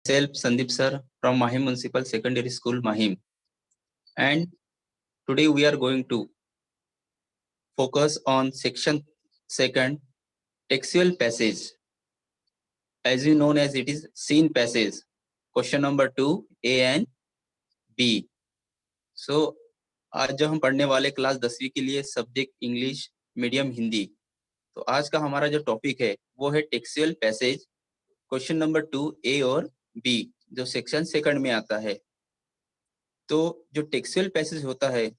Myself Sandeep sir from Mahim Municipal Secondary School, Mahim, and today we are going to focus on section second, textual passage, as you known as it is scene passage. Question number 2, A and B. So आज जो हम पढ़ने वाले class 10वीं के लिए subject English medium Hindi, तो आज का हमारा जो टॉपिक है वो है टेक्सुअल पैसेज, क्वेश्चन नंबर 2 ए और बी, जो सेक्शन सेकंड में आता है। तो जो टेक्सुअल पैसेज होता है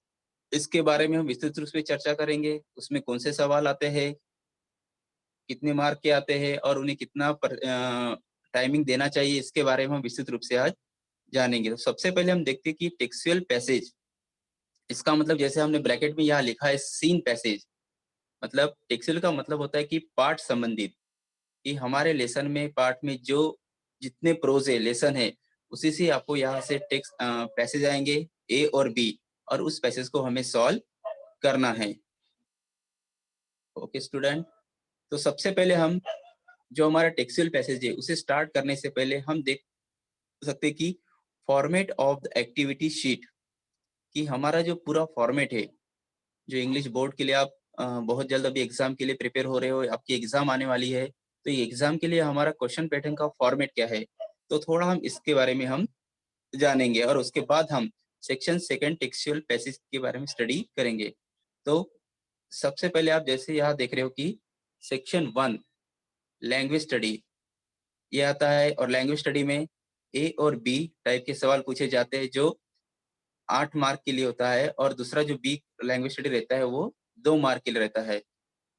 इसके बारे में हम विस्तृत रूप से चर्चा करेंगे। उसमें कौन से सवाल आते हैं, कितने मार्क के आते हैं और उन्हें कितना टाइमिंग देना चाहिए, इसके बारे में हम विस्तृत रूप से आज जानेंगे। तो सबसे पहले हम देखते हैं कि टेक्सुअल पैसेज, इसका मतलब जैसे हमने ब्रैकेट में यहाँ लिखा है सीन पैसेज, मतलब टेक्सुअल का मतलब होता है कि पाठ संबंधित, कि हमारे लेसन में पाठ में जो जितने प्रोज है लेसन है उसी से आपको यहाँ से टेक्स्ट पैसेज आएंगे ए और बी, और उस पैसेज को हमें सॉल्व करना है। ओके स्टूडेंट, तो सबसे पहले हम जो हमारा टेक्सुअल पैसेज है उसे स्टार्ट करने से पहले हम देख सकते कि format of the activity sheet, कि हमारा जो पूरा फॉर्मेट है, जो इंग्लिश बोर्ड के लिए आप बहुत जल्द अभी एग्जाम के लिए प्रिपेयर हो रहे हो, आपकी एग्जाम आने वाली है, तो ये एग्जाम के लिए हमारा क्वेश्चन पैटर्न का फॉर्मेट क्या है, तो थोड़ा हम इसके बारे में हम जानेंगे और उसके बाद हम सेक्शन सेकंड टेक्सुअल पैसेज के बारे में स्टडी करेंगे। तो सबसे पहले आप जैसे यहाँ देख रहे हो कि सेक्शन 1 लैंग्वेज स्टडी ये आता है, और लैंग्वेज स्टडी में ए और बी टाइप के सवाल पूछे जाते हैं जो 8 मार्क के लिए होता है, और दूसरा जो बी लैंग्वेज स्टडी रहता है वो 2 मार्क के लिए रहता है।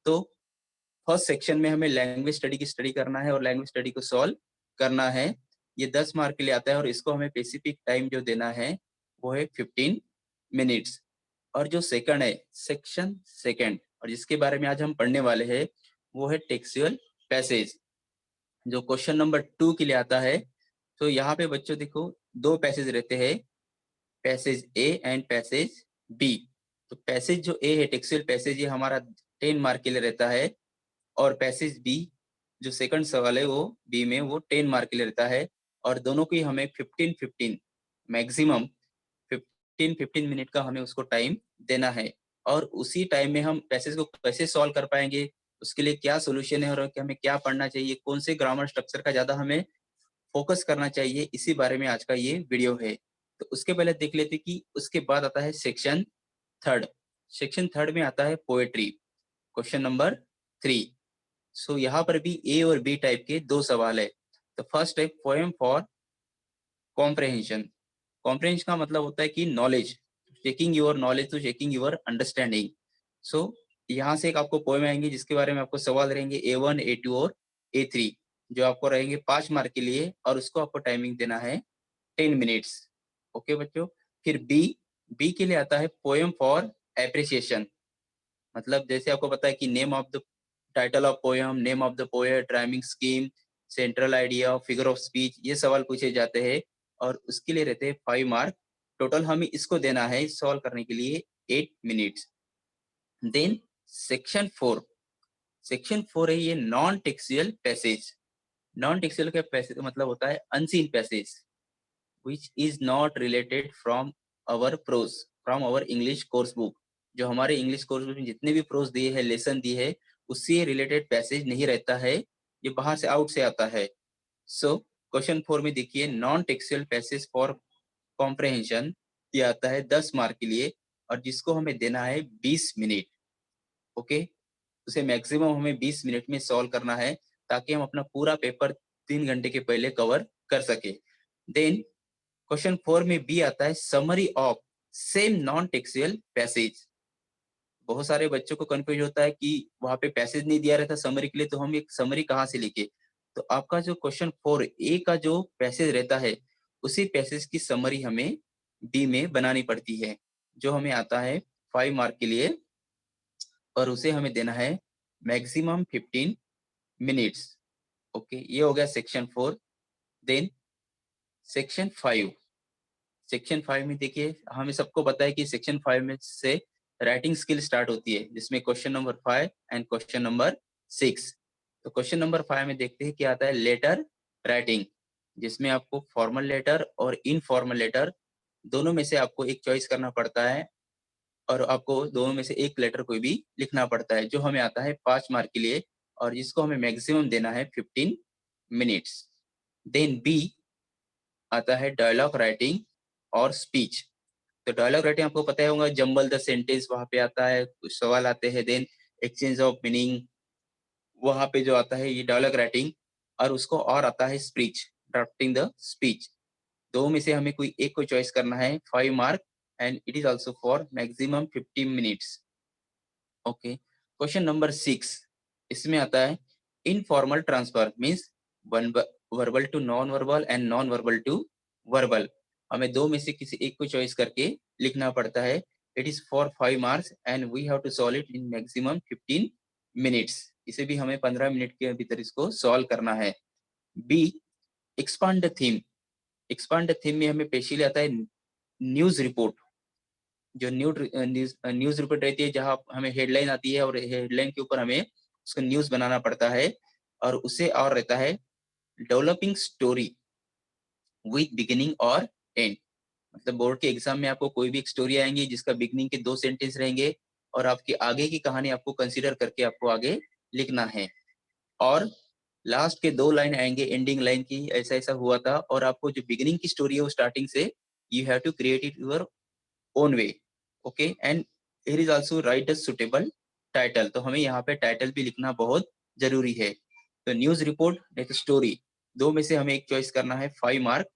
तो फर्स्ट सेक्शन में हमें लैंग्वेज स्टडी की स्टडी करना है और लैंग्वेज स्टडी को सॉल्व करना है। ये 10 मार्क के लिए आता है और इसको हमें स्पेसिफिक टाइम जो देना है वो है 15 मिनट्स। और जो सेकंड है सेक्शन सेकंड, और जिसके बारे में आज हम पढ़ने वाले हैं वो है टेक्सुअल पैसेज, जो क्वेश्चन नंबर 2 के लिए आता है। तो यहाँ पे बच्चों देखो 2 पैसेज रहते हैं, passage A and passage B. तो पैसेज जो ए है टेक्सुअल पैसेज, ये हमारा 10 मार्क के लिए रहता है, और पैसेज बी जो सेकंड सवाल है वो बी में वो 10 मार्क के लिए रहता है, और दोनों को ही हमें 15 मैक्सिमम 15 मिनट का हमें उसको टाइम देना है। और उसी टाइम में हम पैसेज को कैसे सॉल्व कर पाएंगे, उसके लिए क्या सोल्यूशन है और हमें क्या पढ़ना चाहिए, कौन से ग्रामर स्ट्रक्चर का ज्यादा हमें फोकस करना चाहिए, इसी बारे में आज का ये वीडियो है। तो उसके पहले देख लेते कि उसके बाद आता है सेक्शन थर्ड। सेक्शन थर्ड में आता है पोएट्री, क्वेश्चन नंबर 3। सो यहाँ पर भी ए और बी टाइप के 2 सवाल है। तो फर्स्ट है पोएम फॉर कॉम्प्रहेंशन। कॉम्प्रहेंशन का मतलब होता है कि knowledge, checking your knowledge to checking your understanding. So यहाँ से एक आपको पोएम आएंगे जिसके बारे में आपको सवाल रहेंगे A1, A2 और A3, जो आपको रहेंगे 5 मार्क के लिए, और उसको आपको टाइमिंग देना है 10 मिनट्स। ओके बच्चों, फिर बी, बी के लिए आता है पोएम फॉर एप्रिसिएशन। मतलब जैसे आपको पता है कि name of the title of poem, name of the poet, rhyming scheme, central idea, figure of speech, ये सवाल पूछे जाते हैं और उसके लिए रहते हैं 5 मार्क। टोटल हमें इसको देना है सॉल्व करने के लिए 8 मिनट्स। देन सेक्शन 4, सेक्शन 4 है ये non textual passage. Non textual का पैसेज मतलब होता है unseen passage which is not related from our prose, from our English course book। जो हमारे इंग्लिश कोर्स बुक में जितने भी प्रोज दिए हैं, लेसन दिए है, उससे रिलेटेड पैसेज नहीं रहता है, ये बाहर से आउट से आता है। सो क्वेश्चन 4 में देखिए non textual passage for comprehension, ये आता है 10 मार्क के लिए, और जिसको हमें देना है 20 मिनट। ओके, उसे मैक्सिमम हमें 20 मिनट में सॉल्व करना है ताकि हम अपना पूरा पेपर 3 घंटे के पहले कवर कर सके। देन क्वेश्चन 4 में बी आता है summary of same non textual passage. बहुत सारे बच्चों को कंफ्यूज होता है कि वहां पे पैसेज नहीं दिया रहता समरी के लिए, तो हम एक समरी कहाँ से लिखे। तो आपका जो क्वेश्चन 4 ए का जो पैसेज रहता है उसी पैसेज की समरी हमें बी में बनानी पड़ती है, जो हमें आता है 5 मार्क के लिए, और उसे हमें देना है मैक्सिमम 15 मिनट्स। ओके, ये हो गया सेक्शन 4। देन सेक्शन 5, सेक्शन 5 में देखिए हमें सबको पता है कि सेक्शन 5 में से राइटिंग स्किल स्टार्ट होती है, जिसमें question number 5 and question number 6। तो क्वेश्चन नंबर 5 में देखते हैं क्या आता है, लेटर राइटिंग। जिसमें आपको फॉर्मल लेटर और इनफॉर्मल लेटर दोनों में से आपको एक चॉइस करना पड़ता है, और आपको दोनों में से एक लेटर कोई भी लिखना पड़ता है, जो हमें आता है 5 मार्क के लिए, और जिसको हमें मैक्सिमम देना है 15 मिनट्स। देन बी आता है डायलॉग राइटिंग और स्पीच। तो डायलॉग राइटिंग आपको पता ही होगा, जंबल द सेंटेंस वहां पे आता है, कुछ सवाल आते हैं। देन एक्सचेंज ऑफ मीनिंग, वहां पे जो आता है ये डायलॉग राइटिंग, और उसको और आता है स्पीच, ड्राफ्टिंग द स्पीच। दो में से हमें कोई एक को चॉइस करना है, 5 mark, and it is also for maximum 15 minutes. Okay, question number 6, इसमें आता है informal transfer means one verbal to non verbal and non verbal to verbal. हमें दो में से किसी एक को चॉइस करके लिखना पड़ता है। It is for 5 marks and we have to solve it in maximum 15 minutes. इसे भी हमें 15 मिनट के भीतर इसको सॉल्व करना है। B, expand the theme. Expand the theme में हमें स्पेशली आता है न्यूज रिपोर्ट। जो न्यूज रिपोर्ट रहती है, जहां हमें हेडलाइन आती है और हेडलाइन के ऊपर हमें उसका न्यूज बनाना पड़ता है, और उसे और रहता है डेवलपिंग स्टोरी विथ बिगिनिंग और एंड। मतलब बोर्ड के एग्जाम में आपको कोई भी एक स्टोरी आएंगी जिसका बिगिनिंग के 2 सेंटेंस रहेंगे, और आपकी आगे की कहानी आपको कंसीडर करके आपको आगे लिखना है, और लास्ट के 2 लाइन आएंगे एंडिंग लाइन की, ऐसा ऐसा हुआ था। और आपको जो बिगिनिंग की स्टोरी है वो स्टार्टिंग से you have to create it your own way. Okay, and here is also write a suitable title. तो हमें यहाँ पे टाइटल भी लिखना बहुत जरूरी है। तो न्यूज रिपोर्ट नहीं तो स्टोरी, दो में से हमें एक चॉइस करना है, 5 mark,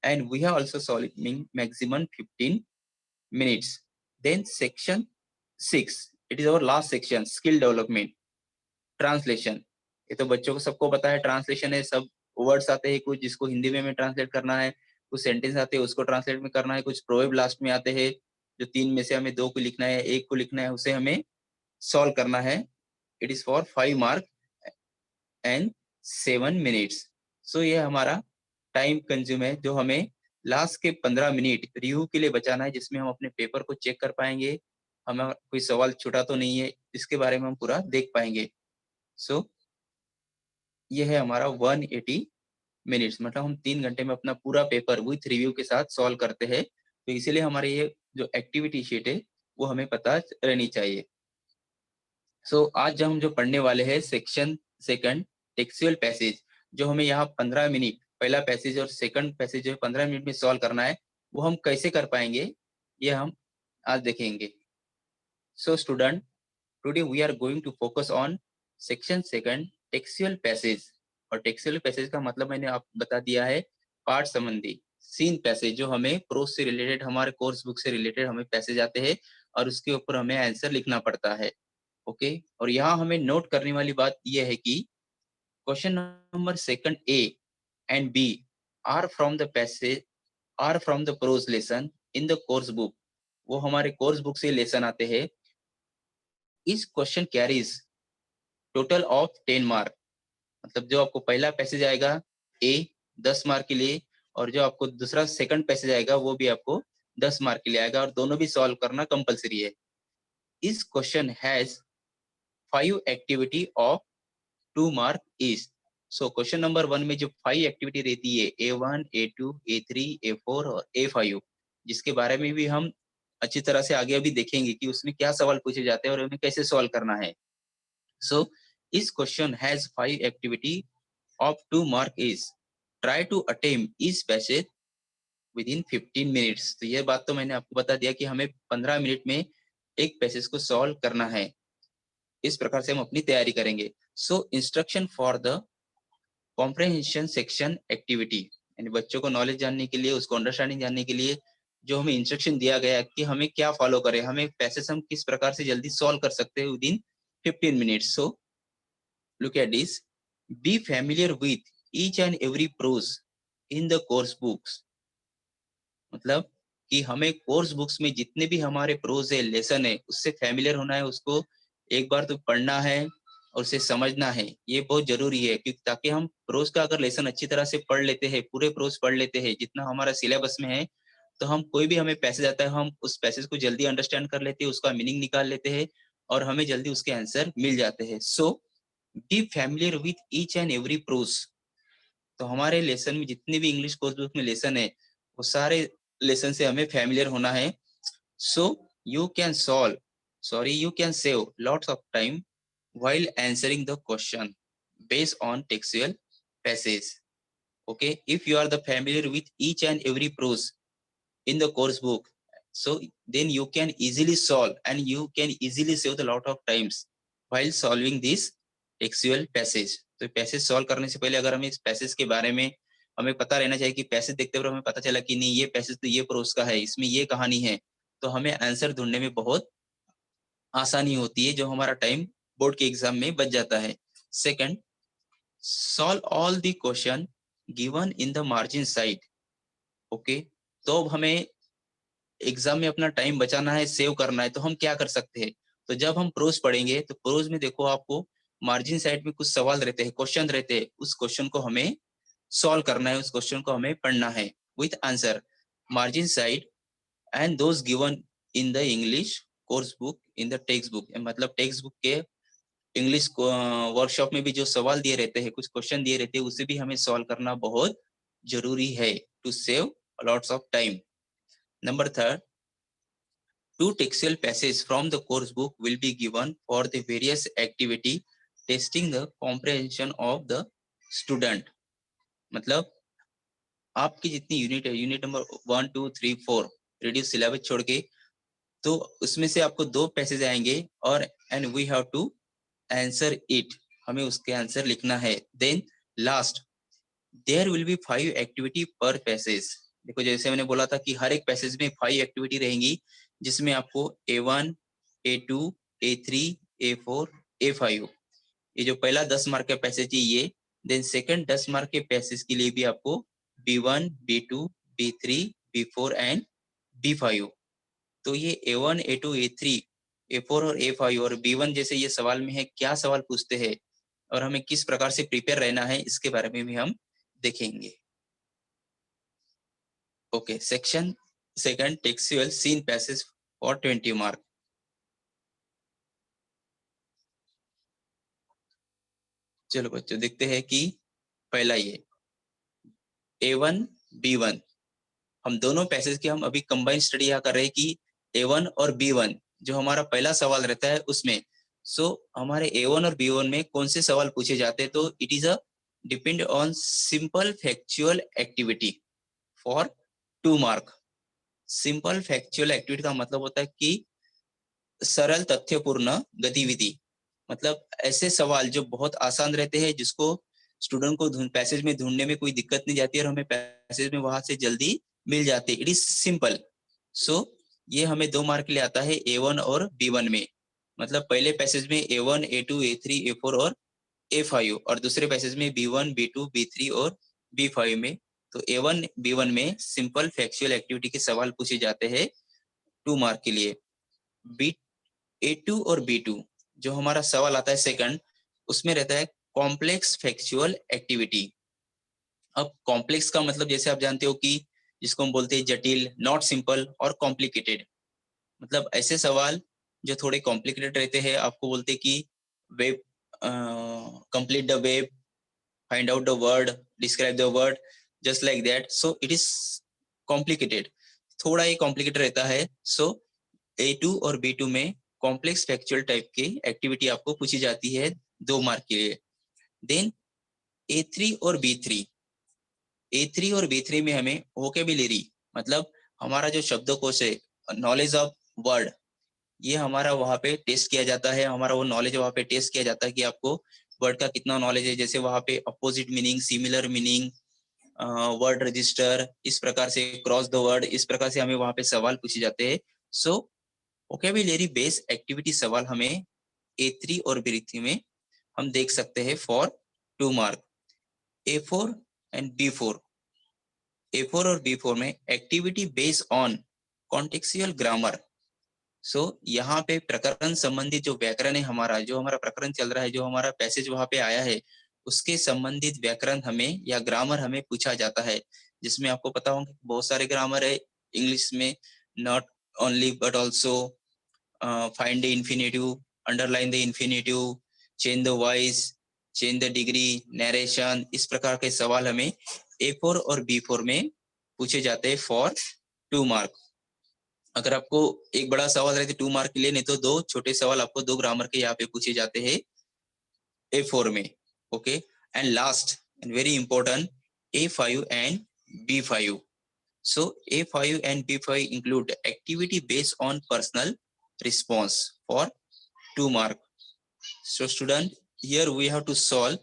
and we have also solve maximum 15 minutes. Then section 6, it is our last section, skill development, translation. ये तो बच्चों को सबको पता है, ट्रांसलेशन है, सब वर्ड्स आते हैं कुछ जिसको हिंदी में हमें ट्रांसलेट करना है, कुछ सेंटेंस आते हैं उसको ट्रांसलेट में करना है, कुछ प्रोवर्ब लास्ट में आते हैं, जो 3 में से हमें 2 को लिखना है, 1 को लिखना है, उसे हमें सॉल्व करना है। It is for 5 mark and 7 minutes. So ये हमारा टाइम कंज्यूम है, जो हमें लास्ट के 15 मिनट रिव्यू के लिए बचाना है, जिसमें हम अपने पेपर को चेक कर पाएंगे, हमें कोई सवाल छूटा तो नहीं है, इसके बारे में हम पूरा देख पाएंगे। सो ये है हमारा 180 मिनट्स, मतलब हम 3 घंटे में अपना पूरा पेपर विथ रिव्यू के साथ सॉल्व करते हैं। तो इसीलिए हमारे ये जो एक्टिविटी शीट है वो हमें पता रहनी चाहिए। सो आज हम जो पढ़ने वाले हैं सेक्शन सेकंड, टेक्सुअल पैसेज, जो हमें यहाँ 15 मिनट पहला पैसेज और सेकंड पैसेज जो 15 मिनट में सॉल्व करना है, वो हम कैसे कर पाएंगे ये हम आज देखेंगे। So student, today we are going to focus on section second, textual passage. और टेक्सुअल पैसेज का मतलब मैंने आपको बता दिया है, पाठ संबंधी सीन पैसेज, जो हमें प्रोज से रिलेटेड, हमारे कोर्स बुक से रिलेटेड हमें पैसेज आते हैं, और उसके ऊपर हमें आंसर लिखना पड़ता है। ओके, और यहाँ हमें नोट करने वाली बात यह है कि question number second A and B are from the passage, are from the prose lesson in the course book. वो हमारे कोर्स बुक से लेसन आते हैं। इस question carries total of 10 mark. मतलब जो आपको पहला पैसेज आएगा ए 10 मार्क के लिए, और जो आपको दूसरा सेकंड पैसेज आएगा वो भी आपको 10 मार्क के लिए आएगा, और दोनों भी सॉल्व करना कंपलसरी है। इस question has 5 activity of 2 mark is. So question number 1 में जो 5 एक्टिविटी रहती है, A1, A2, A3, A4 और A5, जिसके बारे में भी हम अच्छी तरह से आगे अभी देखेंगे कि उसमें क्या सवाल पूछे जाते हैं और उन्हें कैसे सॉल्व करना है। So, this question has 5 activity of 2 mark is try to attempt each passage within 15 minutes। तो ये बात तो मैंने आपको बता दिया कि हमें 15 मिनट में एक पैसेज को सॉल्व करना है। इस प्रकार से हम अपनी तैयारी करेंगे। So instruction for the comprehension section activity, यानी बच्चों को नॉलेज जानने के लिए, उसको अंडरस्टैंडिंग जानने के लिए जो हमें इंस्ट्रक्शन दिया गया कि हमें क्या फॉलो करें, हमें पैसेज हम किस प्रकार से जल्दी सॉल्व कर सकते हैं with in 15 minutes. So look at this, be familiar with each and every prose in the course books। मतलब कि हमें कोर्स बुक्स में जितने भी हमारे प्रोज है, लेसन है, उससे फैमिलियर होना है, उसको एक बार तो पढ़ना है और उसे समझना है। ये बहुत जरूरी है, क्योंकि ताकि हम प्रोज का अगर लेसन अच्छी तरह से पढ़ लेते हैं, पूरे प्रोज पढ़ लेते हैं जितना हमारा सिलेबस में है, तो हम कोई भी हमें पैसेज आता है, हम उस पैसेज को जल्दी अंडरस्टैंड कर लेते हैं, उसका मीनिंग निकाल लेते हैं, और हमें जल्दी उसके आंसर मिल जाते हैं। So be familiar with each and every prose. तो हमारे लेसन में जितने भी इंग्लिश कोर्स बुक में लेसन है, वो सारे लेसन से हमें फैमिलियर होना है. So you can you can save lots of time while answering the question based on textual passage. Okay, if you are the familiar with each and every prose in the course book, so then you can easily solve and you can easily save the lot of times while solving this textual passage. तो passage solve करने से पहले अगर हमें इस passage के बारे में हमें पता रहना चाहिए कि पैसेज देखते हुए हमें पता चला कि नहीं ये पैसेज तो ये प्रोस का है, इसमें ये कहानी है, तो हमें आंसर ढूंढने में बहुत आसानी होती है, जो हमारा टाइम बोर्ड के एग्जाम में बच जाता है. Second, solve all the question given in the margin side. Okay, तो अब हमें एग्जाम में अपना टाइम बचाना है, सेव करना है, तो हम क्या कर सकते हैं? तो जब हम प्रोज पढ़ेंगे तो प्रोज में देखो आपको मार्जिन साइड में कुछ सवाल रहते हैं, क्वेश्चन रहते हैं, उस क्वेश्चन को हमें सॉल्व करना है, उस क्वेश्चन को हमें पढ़ना है with answer. Margin side and those given in the English course book in the text book, मतलब टेक्स्ट बुक के इंग्लिश वर्कशॉप में भी जो सवाल दिए रहते हैं, कुछ क्वेश्चन दिए रहते हैं, उसे भी हमें सॉल्व करना बहुत जरूरी है to save lots of time. Number third, two textual passages from the course book will be given for the various activity testing the comprehension of the student. मतलब आपकी जितनी यूनिट है, यूनिट नंबर 1 2 3 4 रिड्यूस सिलेबस छोड़ के, तो उसमें से आपको 2 पैसेज आएंगे और and we have to answer it, हमें उसके आंसर लिखना है. Then last, there will be 5 activity per passage. देखो जैसे मैंने बोला था कि हर एक पैसेज में 5 एक्टिविटी रहेंगी, जिसमें आपको A1 A2 A3 A4 A5, ये जो पहला 10 मार्क का पैसेज है ये. देन सेकंड 10 मार्क के पैसेज के लिए भी आपको B1 B2 B3 B4 and B5. तो ये A1 A2 A3 A4 और A5 और B1 जैसे ये सवाल में है, क्या सवाल पूछते हैं और हमें किस प्रकार से प्रिपेयर रहना है, इसके बारे में भी हम देखेंगे. Okay, section second, textual seen passage for 20 mark. चलो बच्चों देखते हैं कि पहला ये A1 B1, हम दोनों पैसेज की हम अभी कंबाइन स्टडी यहाँ कर रहे हैं कि A1 और B1 जो हमारा पहला सवाल रहता है उसमें, सो हमारे A1 और B1 में कौन से सवाल पूछे जाते हैं, तो it is a depend on simple factual activity for 2 mark. Simple factual activity का मतलब होता है कि सरल तथ्यपूर्ण गतिविधि, मतलब ऐसे सवाल जो बहुत आसान रहते हैं, जिसको स्टूडेंट को पैसेज में ढूंढने में कोई दिक्कत नहीं जाती और हमें पैसेज में वहां से जल्दी मिल जाते. It is simple. सो ये हमें 2 मार्क के लिए आता है A1 और B1 में. मतलब पहले पैसेज में A1 A2 A3 A4 और A5 और दूसरे पैसेज में B1 B2 B3 और B5 में. तो A1 B1 में सिंपल फैक्चुअल एक्टिविटी के सवाल पूछे जाते हैं 2 मार्क के लिए. A2 और B2 जो हमारा सवाल आता है सेकंड, उसमें रहता है कॉम्प्लेक्स फैक्चुअल एक्टिविटी. अब कॉम्प्लेक्स का मतलब जैसे आप जानते हो कि जिसको हम बोलते हैं जटिल, नॉट सिंपल और कॉम्प्लिकेटेड. मतलब ऐसे सवाल जो थोड़े कॉम्प्लिकेटेड रहते हैं, आपको बोलते हैं कि web complete the web, find out the word, describe the word, just like that. So it is complicated, थोड़ा ही कॉम्प्लिकेटेड रहता है. सो A2 और B2 में कॉम्प्लेक्स फैक्चुअल टाइप की एक्टिविटी आपको पूछी जाती है 2 मार्क के लिए. देन A3 और B3, A3 और B3 में हमें वोकेबुलरी, मतलब हमारा जो शब्दकोश है, नॉलेज ऑफ वर्ड, ये हमारा वहाँ पे टेस्ट किया जाता है. हमारा वो नॉलेज वहाँ पे टेस्ट किया जाता है कि आपको वर्ड का कितना नॉलेज है. जैसे वहाँ पे opposite meaning, similar meaning, word register, इस प्रकार से क्रॉस द वर्ड, इस प्रकार से हमें वहाँ पे सवाल पूछे जाते हैं. सो वोकेबुलरी बेस्ड एक्टिविटी सवाल हमें A3 और B3 में हम देख सकते हैं for 2 mark. A4 and B4, A4 और B4 में activity based on contextual grammar. So यहाँ पे प्रकरण संबंधित जो व्याकरण है हमारा, जो हमारा प्रकरण चल रहा है, जो हमारा पैसेज वहाँ पे आया है, उसके संबंधित व्याकरण हमें या ग्रामर हमें पूछा जाता है. जिसमें आपको पता होगा बहुत सारे ग्रामर है इंग्लिश में, not only but also, find the infinitive, underline the infinitive, change the voice, change the degree, narration, इस प्रकार के सवाल हमें A4 और B4 में पूछे जाते हैं फॉर 2 मार्क। अगर आपको एक बड़ा सवाल रहते 2 मार्क के लिए, नहीं तो 2 छोटे सवाल आपको 2 ग्रामर के यहाँ पे पूछे जाते हैं A4 में। Okay, and last and very important, A5 and B5। So A5 and B5 include activity based on personal response for 2 mark. So student, here we have to solve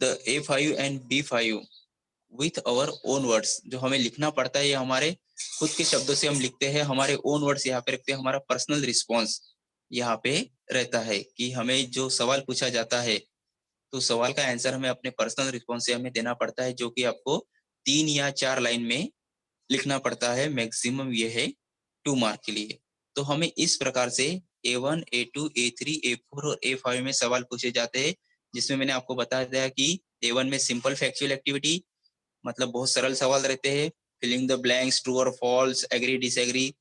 the A5 and B5 with our own words। जो हमें लिखना पड़ता है ये हमारे खुद के शब्दों से हम लिखते हैं, हमारे ओन वर्ड्स यहाँ पे रखते हैं, हमारा पर्सनल रिस्पॉन्स यहाँ पे रहता है कि हमें जो सवाल पूछा जाता है तो सवाल का आंसर हमें अपने पर्सनल रिस्पॉन्स से हमें देना पड़ता है, जो कि आपको 3 या 4 लाइन में लिखना पड़ता है, मैक्सिमम ये है 2 मार्क के लिए। तो हमें इस प्रकार से A1, A2, A3, A4 और A5 में सवाल पूछे जाते हैं, जिसमें मैंने आपको बताया था कि A1 में सिंपल फैक्चुअल एक्टिविटी, मतलब बहुत सरल सवाल रहते हैं, फिलिंग द ब्लैंक्स, ट्रू और फॉल्स, एग्री डिसएग्री।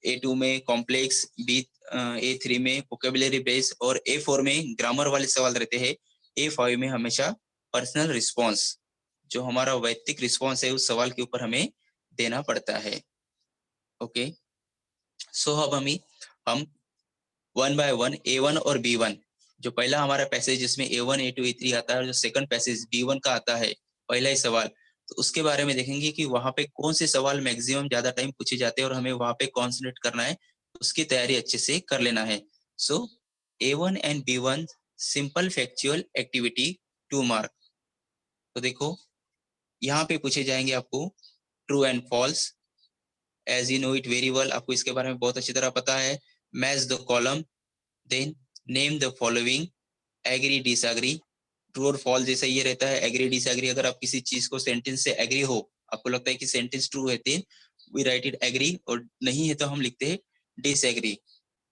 A2 में कॉम्प्लेक्स, A3 में वोकेबुलरी बेस और A4 में ग्रामर वाले सवाल रहते हैं। A5 में हमेशा पर्सनल रिस्पॉन्स, जो हमारा वैयक्तिक रिस्पॉन्स है उस सवाल के ऊपर हमें देना पड़ता है। ओके, सो अब हम वन बाय वन A1 और B1, जो पहला हमारा पैसेज जिसमें A1, A2, A3 आता है और जो सेकंड पैसेज B1 का आता है, पहला ही सवाल, तो उसके बारे में देखेंगे कि वहां पे कौन से सवाल मैक्सिमम ज्यादा टाइम पूछे जाते हैं और हमें वहां पे कॉन्सेंट्रेट करना है, उसकी तैयारी अच्छे से कर लेना है। So A1 and B1 simple factual activity 2 mark. तो देखो यहाँ पे पूछे जाएंगे आपको true and false, as you know it very well, आपको इसके बारे में बहुत अच्छी तरह पता है। Match the column, then name the following, agree disagree. True और फॉल्स जैसा ये रहता है, एग्री डिसएग्री, अगर आप किसी चीज को सेंटेंस से एग्री हो, आपको लगता है कि सेंटेंस ट्रू है then we write it agree, और नहीं है तो हम लिखते हैं disagree.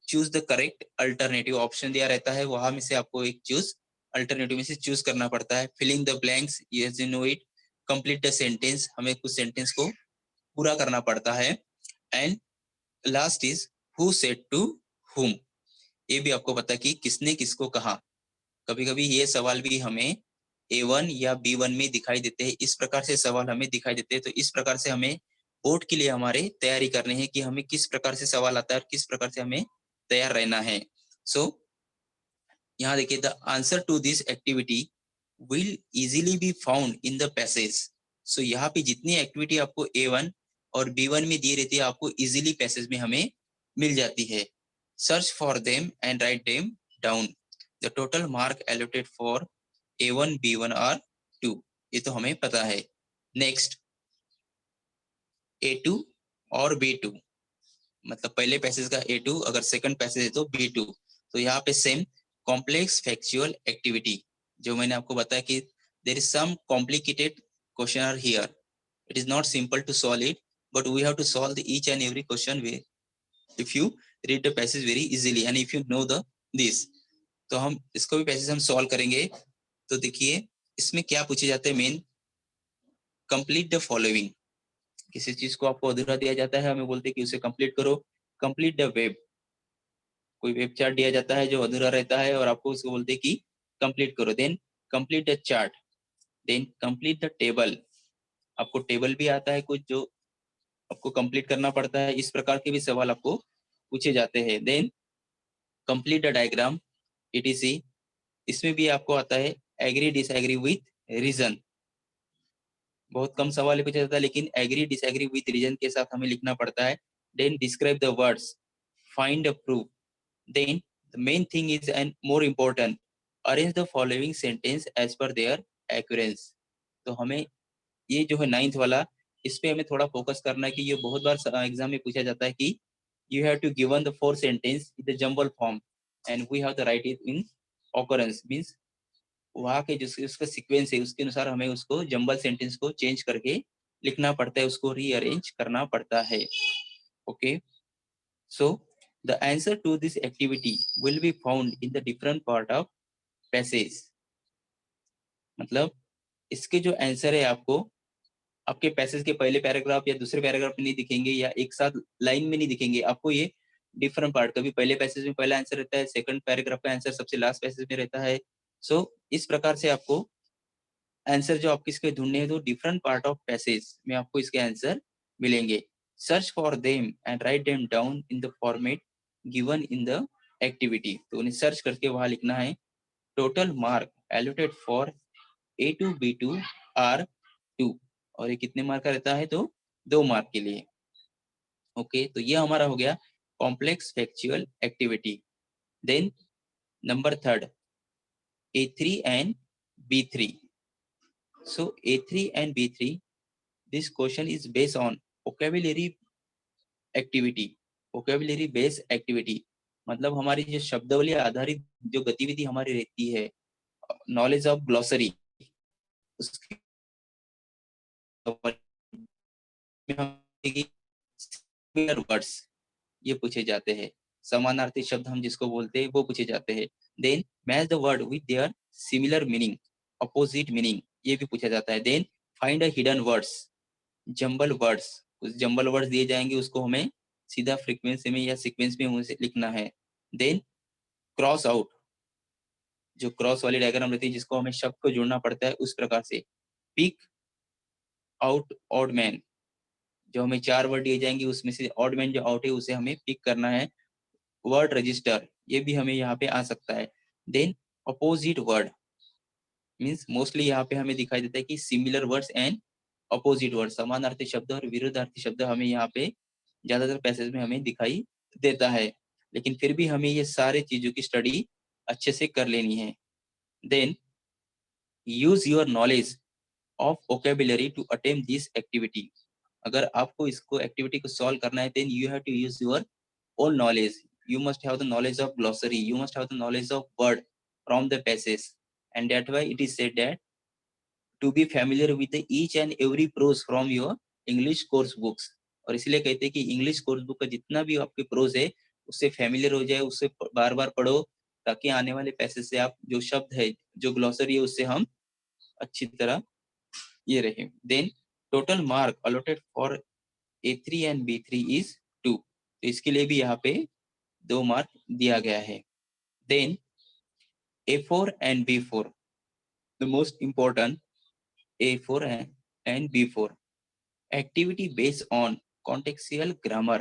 Choose the correct alternative, option दिया रहता है, वहां में से आपको एक चूज अल्टरनेटिव में से चूज करना पड़ता है। Filling the blanks, yes you know it. Complete the sentence, हमें कुछ सेंटेंस को पूरा करना पड़ता है। And last is who said to whom, ये भी आपको पता कि किसने किसको कहा। कभी कभी ये सवाल भी हमें A1 या B1 में दिखाई देते हैं, इस प्रकार से सवाल हमें दिखाई देते हैं। तो इस प्रकार से हमें बोर्ड के लिए हमारे तैयारी करनी है कि हमें किस प्रकार से सवाल आता है और किस प्रकार से हमें तैयार रहना है। सो यहाँ देखिए, the answer to this activity will easily be found in the passage. So यहाँ पे जितनी एक्टिविटी आपको A1 और B1 में दी रहती है, आपको इजीली पैसेज में हमें मिल जाती है। Search for them and write them down. The total mark allotted for A1, B1 are 2, ये तो हमें पता है। नेक्स्ट A2 और B2, मतलब पहले पैसेज का A2, अगर सेकंड पैसेज है तो B2। तो यहाँ पे सेम कॉम्प्लेक्स फैक्चुअल एक्टिविटी, जो मैंने आपको बताया कि there is some complicated question are here, it is not simple to solve it, but we have to solve the each and every question way if you read the passage very easily and if you know the this. तो हम इसको भी passage हम solve करेंगे। तो देखिए इसमें क्या पूछे जाते हैं, मेन कंप्लीट द फॉलोइंग। किसी चीज को आपको अधूरा दिया जाता है, हमें बोलते हैं कि उसे कंप्लीट करो। कंप्लीट द वेब, कोई वेब चार्ट दिया जाता है जो अधूरा रहता है और आपको उसको बोलते हैं कि कंप्लीट करो। Then complete the chart, then complete the table, आपको टेबल भी आता है कुछ जो आपको कंप्लीट करना पड़ता है, इस प्रकार के भी सवाल आपको पूछे जाते हैं। Then complete the diagram, ETC, इसमें भी आपको आता है एग्री डिसएग्री विथ रीजन। बहुत कम सवाल पूछा जाता है, लेकिन एग्री डिसएग्री विथ रीजन के साथ हमें लिखना पड़ता है। Then describe the words, find the proof, then the main thing is and more important, arrange the following sentence as per their occurrence. तो हमें ये जो है नाइन्थ वाला, इस पे हमें थोड़ा फोकस करना है कि ये बहुत बार एग्जाम में पूछा जाता है कि you have to given the 4 sentence in the jumble form and we have to write it in occurrence, means वहाँ के जो उसका सीक्वेंस है उसके अनुसार हमें उसको जंबल सेंटेंस को चेंज करके लिखना पड़ता है, उसको रीअरेंज करना पड़ता है। Okay, so the answer to this activity will be found in the different part of passage. मतलब इसके जो आंसर है आपको आपके पैसेज के पहले पैराग्राफ या दूसरे पैराग्राफ में नहीं दिखेंगे या एक साथ लाइन में नहीं दिखेंगे, आपको ये डिफरेंट पार्ट, कभी पहले पैसेज में पहला आंसर रहता है, सेकंड पैराग्राफ का आंसर सबसे लास्ट पैसेज में रहता है। सो इस प्रकार से आपको आंसर जो आपके इसके ढूंढने हैं तो डिफरेंट पार्ट ऑफ पैसेज में आपको इसके आंसर मिलेंगे। Search for them and write them down in the format given in the activity. तो उन्हें सर्च करके वहां लिखना है total mark allotted for A2 B2 R2, और ये कितने मार्क का रहता है तो 2 मार्क के लिए। ओके, तो ये हमारा हो गया complex factual activity. Then number third A3 and B3. So A3 and B3, this question is based on vocabulary activity, vocabulary based activity, मतलब हमारी जो शब्दावली आधारित जो गतिविधि हमारी रहती है, नॉलेज ऑफ ग्लॉसरी, उसके वर्ड्स ये पूछे जाते हैं, समानार्थी शब्द हम जिसको बोलते हैं वो पूछे जाते हैं। Then match the word with their similar meaning, opposite meaning, ये भी पूछा जाता है। Then find a hidden words, jumble words, उस जंबल वर्ड्स दिए जाएंगे उसको हमें सीधा फ्रीक्वेंसी में या सीक्वेंस में उसे लिखना है। देन क्रॉस आउट, जो क्रॉस वाली डायग्राम रहती है जिसको हमें शब्द को जोड़ना पड़ता है उस प्रकार से। पिक आउट ऑड मैन, जो हमें 4 वर्ड दिए जाएंगे उसमें से ऑड मैन जो आउट है उसे हमें पिक करना है। वर्ड रजिस्टर, ये भी हमें यहाँ पे आ सकता है। Then opposite word means mostly यहाँ पे हमें दिखाई देता है कि similar words and opposite word, समानार्थी शब्द और विरुद्धार्थी शब्द हमें यहाँ पे ज्यादातर पैसेज में हमें दिखाई देता है, लेकिन फिर भी हमें ये सारे चीजों की स्टडी अच्छे से कर लेनी है। Then use your knowledge of vocabulary to attempt this activity, अगर आपको इसको एक्टिविटी को सॉल्व करना है then you have to use your own knowledge, you must have the knowledge of glossary, you must have the knowledge of word from the passage, and that why it is said that to be familiar with the each and every prose from your English course books, और इसलिए कहते हैं कि English course book का जितना भी आपके pros है उससे फैमिलियर हो जाए, उससे बार बार पढ़ो ताकि आने वाले पैसेज से आप जो शब्द है जो ग्लॉसरी है उससे हम अच्छी तरह ये रहे। Then total mark allotted for A3 and B3 is 2, तो इसके लिए भी यहाँ पे 2 मार्क दिया गया है। Then A4 and B4, the most important A4 and B4 activity based on contextual grammar,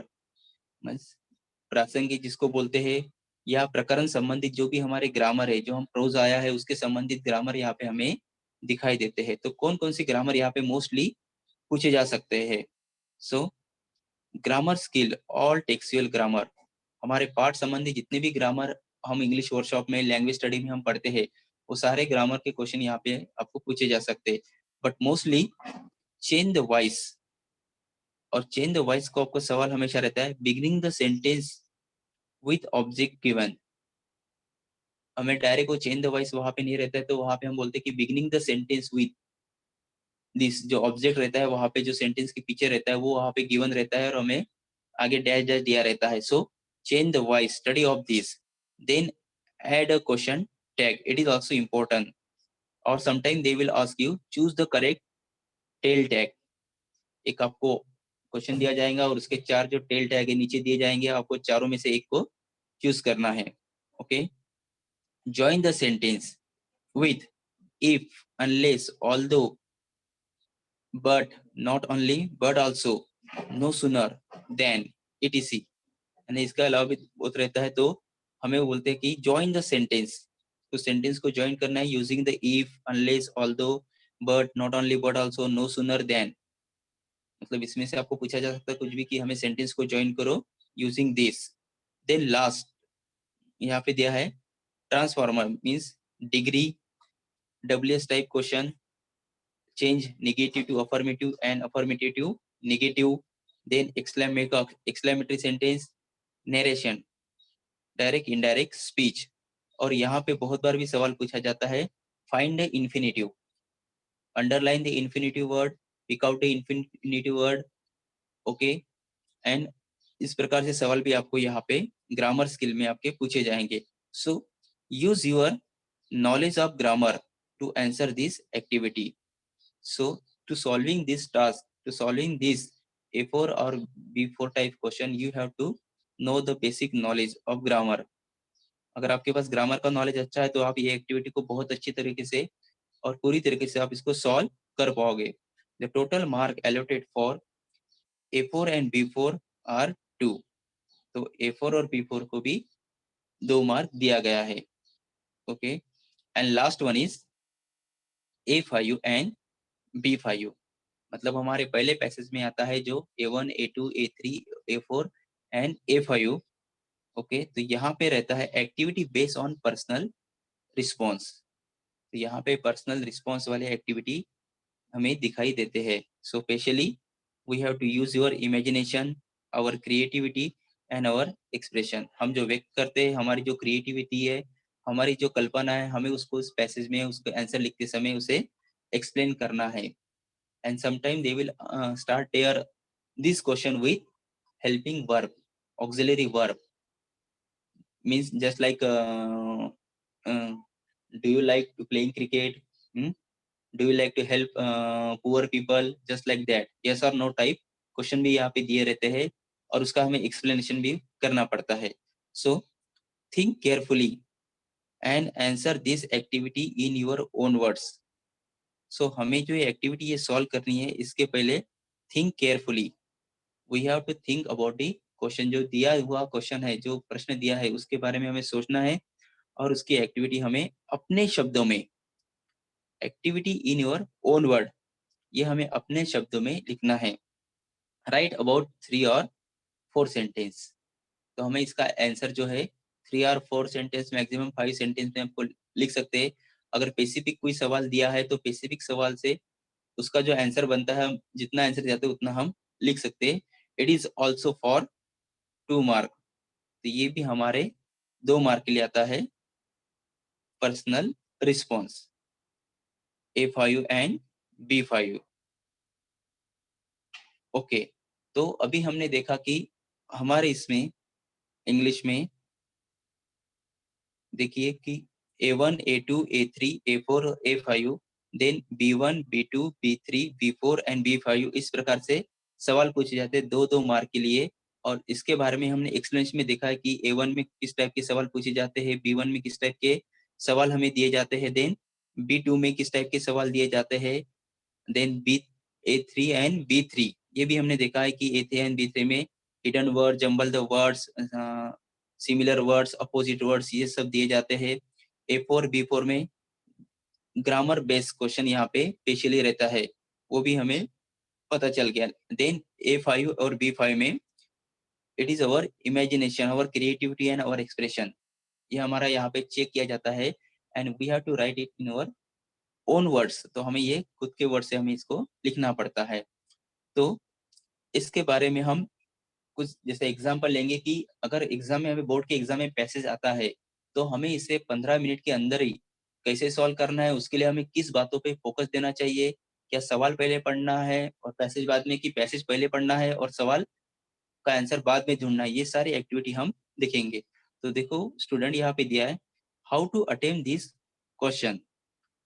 means प्रासंगिक जिसको बोलते हैं या प्रकरण संबंधित जो भी हमारे ग्रामर है, जो हम प्रोज आया है उसके संबंधित ग्रामर यहाँ पे हमें दिखाई देते हैं। तो कौन कौन सी ग्रामर यहाँ पे मोस्टली पूछे जा सकते हैं? So grammar skill all textual grammar, हमारे पाठ संबंधी जितने भी ग्रामर हम इंग्लिश वर्कशॉप में लैंग्वेज स्टडी में हम पढ़ते हैं वो सारे ग्रामर के क्वेश्चन यहाँ पे आपको पूछे जा सकते हैं। But mostly change the voice, और चेंज द वॉइस को आपको सवाल हमेशा रहता है beginning the sentence with object given, हमें डायरेक्ट वो चेंज द वॉइस वहां पे नहीं रहता है, तो वहां पे हम बोलते हैं कि beginning the sentence with this, जो ऑब्जेक्ट रहता है वहां पे जो सेंटेंस के पीछे रहता है वो वहां पे गिवन रहता है और हमें आगे डैश डैश दिया रहता है। सो change the voice, study of this, then add a question tag, it is also important, or sometime they will ask you choose the correct tail tag, एक आपको क्वेश्चन दिया जाएगा और उसके 4 जो टेल टैग है नीचे दिए जाएंगे, आपको चारों में से एक को चूज करना है। Okay, join the sentence with if, unless, although, but, not only, but also, no sooner than, etc, यानी इसका अलावा भी बहुत रहता है। तो हमें बोलते हैं कि ज्वाइन द सेंटेंस, तो सेंटेंस को ज्वाइन करना है using the if, unless, although, but, not only, but also, no sooner than, मतलब इसमें से आपको पूछा जा सकता है कुछ भी कि हमें सेंटेंस को ज्वाइन करो यूजिंग दिस। देन लास्ट यहाँ पे दिया है transformer means degree, WS type question, change negative to affirmative and affirmative to negative, then exclamatory sentence, narration, direct indirect speech, और यहाँ पे बहुत बार भी सवाल पूछा जाता है find the infinitive, underline the infinitive word, pick out the infinitive word. Okay, and इस प्रकार से सवाल भी आपको यहाँ पे ग्रामर स्किल में आपके पूछे जाएंगे। So use your knowledge of grammar to answer this activity. So to solving this task, to solving this A4 or B4 type question, you have to know the basic knowledge of grammar. अगर आपके पास grammar का knowledge अच्छा है तो आप ये activity को बहुत अच्छी तरीके से और पूरी तरीके से आप इसको सॉल्व कर पाओगे। The total mark allotted for A4 and B4 are 2। तो A4 और B4 को भी 2 मार्क दिया गया है। Okay, and last one is A5 and B5। मतलब हमारे पहले पैसेज में आता है जो A1, A2, A3, A4 and A5। Okay, तो यहाँ पे रहता है activity based on personal response. तो यहाँ पे पर्सनल रिस्पॉन्स वाले एक्टिविटी हमें दिखाई देते हैं। So specially we have to use your imagination, our creativity and our expression. हम जो व्यक्त करते हैं, हमारी जो क्रिएटिविटी है, हमारी जो कल्पना है, हमें उसको उस पैसेज में उसको आंसर लिखते समय उसे एक्सप्लेन करना है। And sometime they will start there this question with helping verb, auxiliary verb, means just like do you like to playing cricket? Hmm? Do you like to help poor people? Just like that, yes or no type question भी यहाँ पे दिए रहते हैं और उसका हमें explanation भी करना पड़ता है। So think carefully and answer this activity in your own words. So हमें जो ये एक्टिविटी ये सॉल्व करनी है, इसके पहले think carefully, we have to think about the question. जो दिया हुआ क्वेश्चन है, जो प्रश्न दिया है, उसके बारे में हमें सोचना है और उसकी एक्टिविटी हमें अपने शब्दों में, activity in your own word, ये हमें अपने शब्दों में लिखना है। राइट अबाउट 3 और 4 सेंटेंस। तो हमें इसका आंसर जो है 3 और 4 सेंटेंस, मैक्सिमम 5 सेंटेंस में आपको लिख सकते हैं। अगर स्पेसिफिक कोई सवाल दिया है तो स्पेसिफिक सवाल से उसका जो आंसर बनता है, हम जितना आंसर चाहते हैं उतना हम लिख सकते हैं। It is also for 2 mark. तो ये भी हमारे 2 मार्क के लिए आता है, personal response A5 and B5। Okay, तो अभी हमने देखा कि हमारे इसमें इंग्लिश में देखिए कि A1, A2, A3, A4, A5, then B1, B2, B3, B4 and B5 इस प्रकार से सवाल पूछे जाते हैं 2-2 मार्क के लिए। और इसके बारे में हमने एक्सप्लेनेशन में देखा है कि A1 में किस टाइप के सवाल पूछे जाते हैं, B1 में किस टाइप के सवाल हमें दिए जाते हैं, देन B2 में किस टाइप के सवाल दिए जाते हैं, देन A3 एंड B3 ये भी हमने देखा है कि A3 एंड B3 में hidden word, jumble the words, similar words, opposite words ये सब दिए जाते हैं। A4 B4 में ग्रामर बेस्ड क्वेश्चन यहाँ पे स्पेशली रहता है, वो भी हमें पता चल गया। देन A5 और B5 में it is our imagination, our creativity and our expression, ये हमारा यहाँ पे चेक किया जाता है। And we have to write it in our own words, तो हमें ये खुद के वर्ड से हमें इसको लिखना पड़ता है। तो इसके बारे में हम कुछ जैसे एग्जांपल लेंगे कि अगर एग्जाम में हमें बोर्ड के एग्जाम में पैसेज आता है तो हमें इसे 15 मिनट के अंदर ही कैसे सॉल्व करना है, उसके लिए हमें किस बातों पे फोकस देना चाहिए, क्या सवाल पहले पढ़ना है और पैसेज बाद में, कि पैसेज पहले पढ़ना है और सवाल का आंसर बाद में ढूंढना है, ये सारी एक्टिविटी हम देखेंगे। तो देखो स्टूडेंट यहाँ पे दिया है how to attempt this question.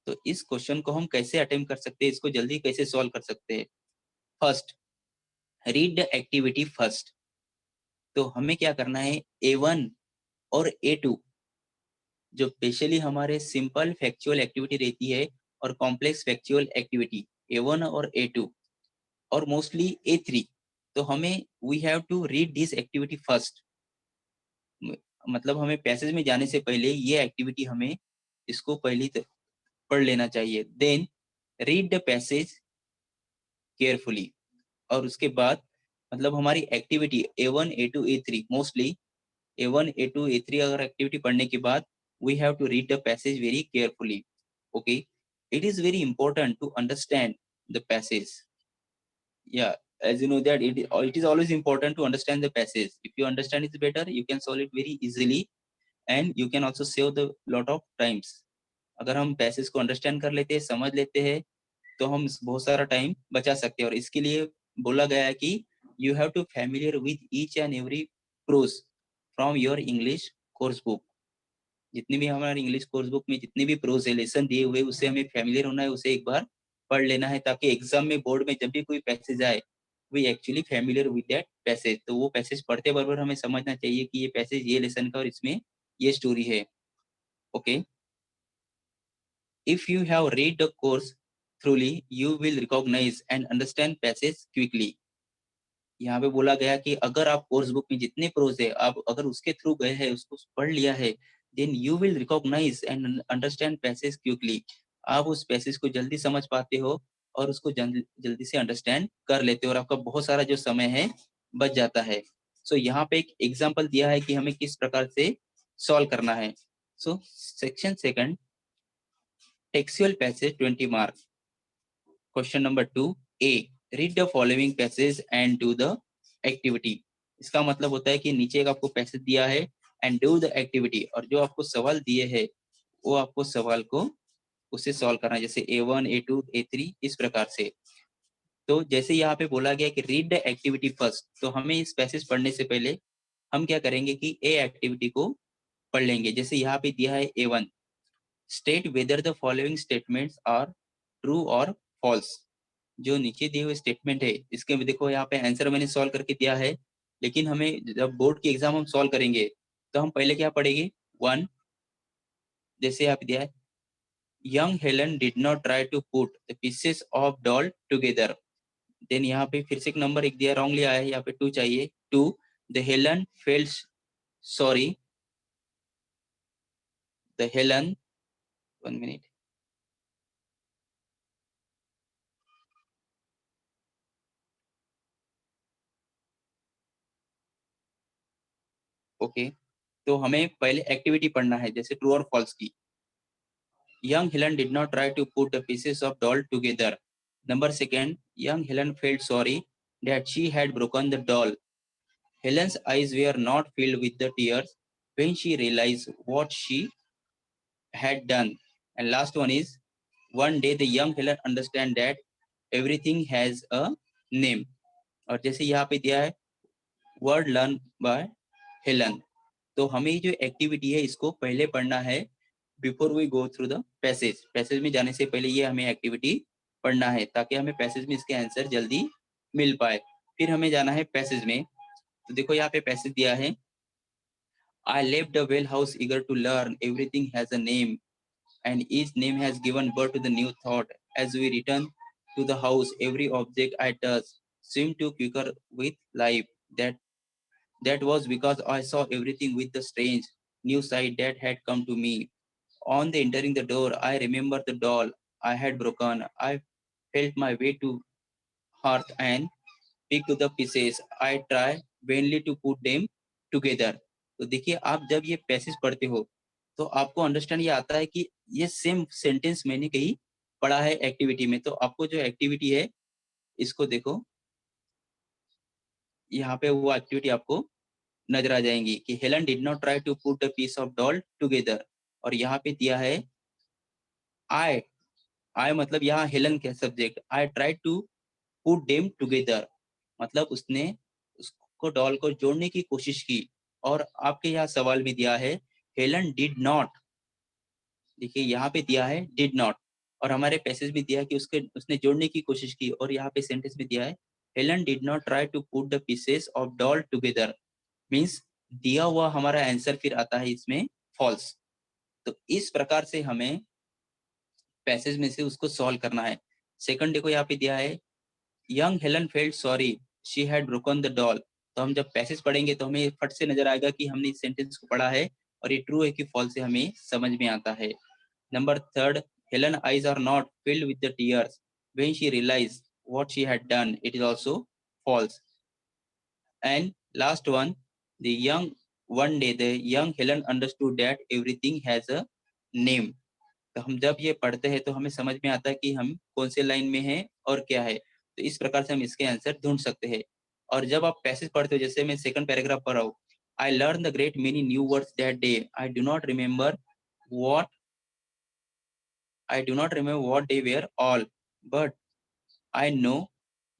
तो इस क्वेश्चन को हम कैसे अटेम्प्ट कर सकते हैं, इसको जल्दी कैसे सॉल्व कर सकते हैं। First, read the activity first. तो हमें क्या करना है, A1 और A2 जो स्पेशली हमारे सिंपल फैक्चुअल एक्टिविटी रहती है और कॉम्प्लेक्स फैक्चुअल एक्टिविटी A1 और A2 और मोस्टली A3, तो हमें we have to read this activity first. मतलब हमें पैसेज में जाने से पहले ये एक्टिविटी हमें इसको पहले पढ़ लेना चाहिए। Then read the passage carefully, और उसके बाद मतलब हमारी activity A1, A2, A3 mostly A1, A2, A3 अगर एक्टिविटी पढ़ने के बाद we have to read the passage very carefully. Okay, it is very important to understand the passage. Yeah, as you know that it is always important to understand the passage. If you understand it better, you can solve it very easily and you can also save the lot of times. अगर हम passage को understand कर लेते हैं, समझ लेते हैं, तो हम बहुत सारा टाइम बचा सकते हैं। और इसके लिए बोला गया है कि you have to familiar with each and every prose from your English course book. जितनी भी हमारे इंग्लिश कोर्स बुक में जितने भी प्रोज है, लेसन दिए हुए, उससे हमें फैमिलियर होना है, उसे एक बार पढ़ लेना है ताकि एग्जाम में, बोर्ड में जब भी कोई पैसेज आए we actually familiar with that passage. तो वो पैसेज पढ़ते बराबर हमें समझना चाहिए कि ये पैसेज ये लेसन का और इसमें ये स्टोरी है। Okay, if you have read the course thoroughly you will recognise and understand passage quickly. यहाँ पे बोला गया कि अगर आप कोर्स बुक में जितने प्रोज है आप अगर उसके थ्रू गए हैं, उसको पढ़ लिया है, then you will recognise and understand passage quickly. आप उस पैसेज को जल्दी समझ पाते हो और उसको जल्दी से अंडरस्टैंड कर लेते हो और आपका बहुत सारा जो समय है बच जाता है। सो यहाँ पे एक एग्जाम्पल दिया है कि हमें किस प्रकार से सॉल्व करना है। So section second, textual passage 20 mark. Question number 2, A, read the following passage and do the activity. इसका मतलब होता है कि नीचे एक आपको पैसेज दिया है एंड डू द एक्टिविटी, और जो आपको सवाल दिए हैं वो आपको सवाल को उससे सॉल्व करना है, जैसे A1 A2 A3 इस प्रकार से। तो जैसे यहाँ पे बोला गया कि रीड द एक्टिविटी फर्स्ट, तो हमें इस पैसेज पढ़ने से पहले हम क्या करेंगे कि ए एक्टिविटी को पढ़ लेंगे। जैसे यहाँ पे दिया है A1, state whether the following statements are true और फॉल्स। जो नीचे दिए हुए स्टेटमेंट है इसके भी देखो यहाँ पे आंसर मैंने सॉल्व करके दिया है, लेकिन हमें जब बोर्ड की एग्जाम हम सॉल्व करेंगे तो हम पहले क्या पढ़ेंगे, 1, जैसे यहाँ पे दिया है, young Helen did not try to put the pieces of doll together. देन यहाँ पे फिर से एक नंबर एक दिया रॉन्गली आया है, यहाँ पे 2 चाहिए, 2, the Helen felt sorry, the Helen, 1 minute, okay. तो हमें पहले एक्टिविटी पढ़ना है जैसे ट्रू और फॉल्स की। Young Helen did not try to put the pieces of doll together. Number second, young Helen felt sorry that she had broken the doll. Helen's eyes were not filled with the tears when she realized what she had done. And last one is, one day the young Helen understand that everything has a name. और जैसे यहाँ पे दिया है word learn by Helen, तो हमें जो activity है इसको पहले पढ़ना है before we go through the passage. Passage में जाने से पहले ये हमें एक्टिविटी पढ़ना है ताकि हमें पैसेज में इसके आंसर जल्दी मिल पाए। फिर हमें जाना है पैसेज में, तो देखो यहाँ पे पैसेज दिया है, आई left the well house eager to learn everything has a name and each name has given birth to the new thought. As we return to the house, every object I touch seemed to quicker with life. That was because I saw everything with the strange new sight that had come to me. On the entering the door, I remembered the doll I had broken. I felt my way to hearth and picked the pieces. I tried vainly to put them together. तो देखिए आप जब ये passage पढ़ते हो तो आपको understand ये आता है कि ये सेम सेंटेंस मैंने कहीं पढ़ा है एक्टिविटी में। तो आपको जो एक्टिविटी है इसको देखो, यहाँ पे वो एक्टिविटी आपको नजर आ जाएंगी कि Helen did not try to put the piece of doll together, और यहाँ पे दिया है आई, आई मतलब यहाँ हेलन के subject, I try to put them together मतलब उसने उसको डॉल को जोड़ने की कोशिश की। और आपके यहाँ सवाल में दिया है हेलन डिड नॉट, देखिए यहाँ पे दिया है डिड नॉट, और हमारे पैसेज में दिया है कि उसके उसने जोड़ने की कोशिश की, और यहाँ पे सेंटेंस में दिया है Helen did not try to put the pieces of doll together, means दिया हुआ हमारा आंसर फिर आता है इसमें फॉल्स। तो इस प्रकार से हमें पैसेज में से उसको सॉल्व करना है। सेकंड देखो यहाँ पे दिया है young Helen felt sorry she had broken the doll, तो हम जब पैसेज पढ़ेंगे तो हमें फट से नजर आएगा कि हमने इस सेंटेंस को पढ़ा है और ये ट्रू है कि फॉल्स है हमें समझ में आता है। Number third, Helen eyes are not filled with the tears when she realise what she had done, it is also false. And last one, the young one day the young Helen understood that everything has a name। तो हम जब ये पढ़ते हैं तो हमें समझ में आता है कि हम कौन से लाइन में हैं और क्या है, तो इस प्रकार से हम इसके आंसर ढूंढ सकते हैं। और जब आप पैसेज पढ़ते हो, जैसे मैं सेकंड पैराग्राफ पढ़ रहा हूँ, I learn the great many new words that day, I do not remember what I do not remember what they were all, but I know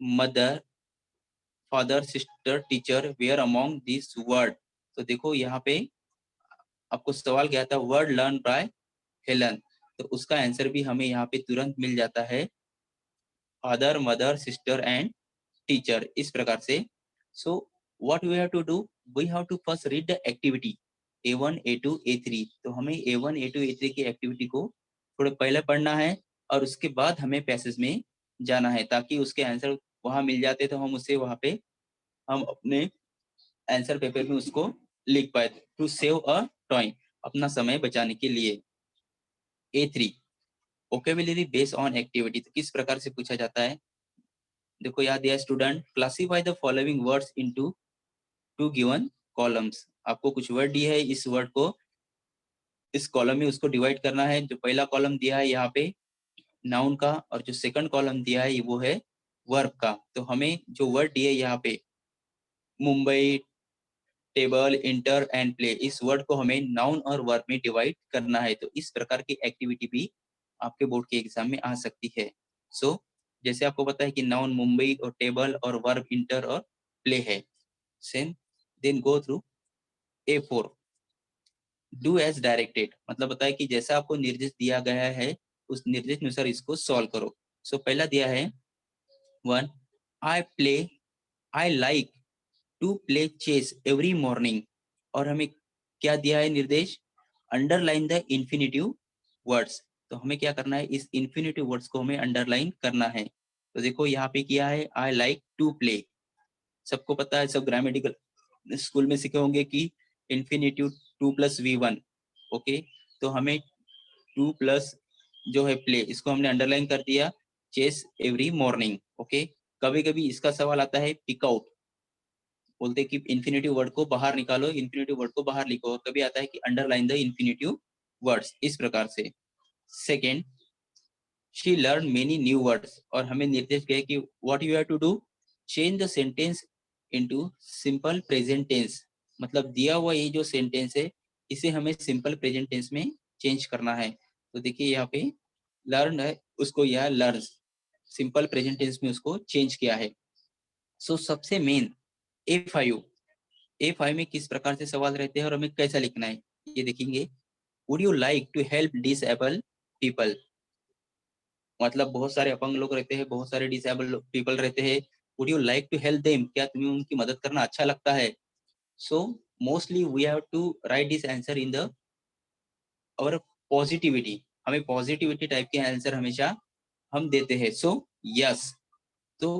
mother, father, sister, teacher were among these word। तो देखो यहाँ पे आपको सवाल क्या था, word learn by Helen, तो उसका आंसर भी हमें यहाँ पे तुरंत मिल जाता है, father, mother, sister and teacher, इस प्रकार से। So what we have to do, we have to first read the activity A1 A2 A3। तो हमें A1 A2 A3 की एक्टिविटी को थोड़ा पहले पढ़ना है और उसके बाद हमें पैसेज में जाना है, ताकि उसके आंसर वहां मिल जाते तो हम उसे वहां पे हम अपने आंसर पेपर में उसको लिख पाए, टू सेव अ टाइम, अपना समय बचाने के लिए। A3 vocabulary based on activity, तो किस प्रकार से पूछा जाता है, देखो याद दिया student, classify the following words into two given columns. आपको कुछ वर्ड दिए है, इस वर्ड को इस कॉलम में उसको डिवाइड करना है। जो पहला कॉलम दिया है यहाँ पे नाउन का, और जो सेकंड कॉलम दिया है वो है वर्ब का। तो हमें जो वर्ड दिए यहाँ पे Mumbai, table, inter and play, इस वर्ड को हमें नाउन और वर्ब में डिवाइड करना है। तो इस प्रकार की एक्टिविटी भी आपके बोर्ड के एग्जाम में आ सकती है। सो जैसे आपको पता है कि नाउन मुंबई और टेबल और वर्ब इंटर और प्ले है, same. Then go through A4, do as directed, मतलब बताए कि जैसा आपको निर्देश दिया गया है उस निर्देश अनुसार इसको सॉल्व करो। सो पहला दिया है 1, I play, I like to play chess every morning. और हमें क्या दिया है निर्देश, अंडरलाइन द इन्फिनिटिव वर्ड्स। तो हमें क्या करना है, इस इन्फिनिटिव वर्ड्स को हमें अंडरलाइन करना है। तो देखो यहाँ पे किया है आई लाइक टू प्ले, सबको पता है, सब ग्रामेटिकल स्कूल में सीखे होंगे कि इन्फिनिटिव 2+V1, ओके। तो हमें 2+ जो है प्ले, इसको हमने अंडरलाइन कर दिया, चेस एवरी मॉर्निंग, ओके। कभी कभी इसका सवाल आता है पिक आउट, बोलते कि इन्फिनिटिव वर्ड को बाहर निकालो, इन्फिनिटिव वर्ड को बाहर लिखो। कभी आता है कि अंडरलाइन द इन्फिनिटिव वर्ड्स, इस प्रकार से। Second, she learn many new words, और हमें निर्देश किया कि what you have to do, change the sentence into simple present tense. मतलब दिया हुआ ये जो सेंटेंस है इसे हमें सिंपल प्रेजेंट टेंस में चेंज करना है। तो देखिए यहाँ पे लर्न है, उसको यह लर्न्स सिंपल प्रेजेंट टेंस में उसको चेंज किया है। सो सबसे मेन A5 में किस प्रकार से सवाल रहते हैं और हमें कैसा लिखना है ये देखेंगे। Would you like to help disable people, मतलब बहुत सारे अपंग लोग रहते हैं, बहुत सारे डिसेबल पीपल रहते हैं। Would you like to help them, क्या तुम्हें उनकी मदद करना अच्छा लगता है। So mostly we have to write this answer in the और पॉजिटिविटी, हमें पॉजिटिविटी टाइप के आंसर हमेशा हम देते हैं। So yes. तो